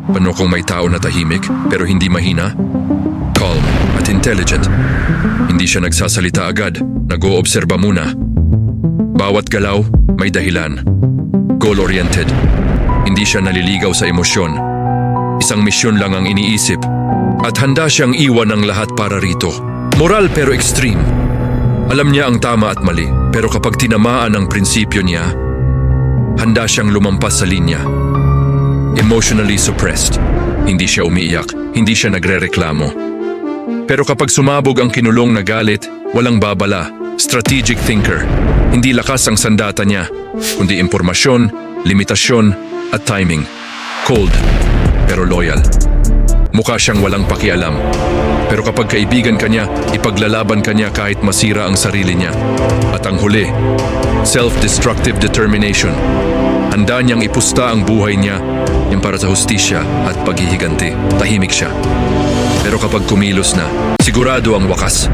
Paano kung may tao na tahimik pero hindi mahina? Calm at intelligent. Hindi siya nagsasalita agad, nag-oobserba muna. Bawat galaw may dahilan. Goal-oriented. Hindi siya naliligaw sa emosyon. Isang misyon lang ang iniisip. At handa siyang iwan ang lahat para rito. Moral pero extreme. Alam niya ang tama at mali, pero kapag tinamaan ang prinsipyo niya, handa siyang lumampas sa linya. Emotionally suppressed. Hindi siya umiiyak, hindi siya nagrereklamo. Pero kapag sumabog ang kinulong na galit, walang babala. Strategic thinker. Hindi lakas ang sandata niya, kundi impormasyon, limitasyon, at timing. Cold, pero loyal. Mukha siyang walang pakialam. Pero kapag kaibigan ka niya, ipaglalaban ka niya kahit masira ang sarili niya. At ang huli, self-destructive determination. Handa niyang ipusta ang buhay niya, yung para sa hustisya at paghihiganti. Tahimik siya. Pero kapag kumilos na, sigurado ang wakas.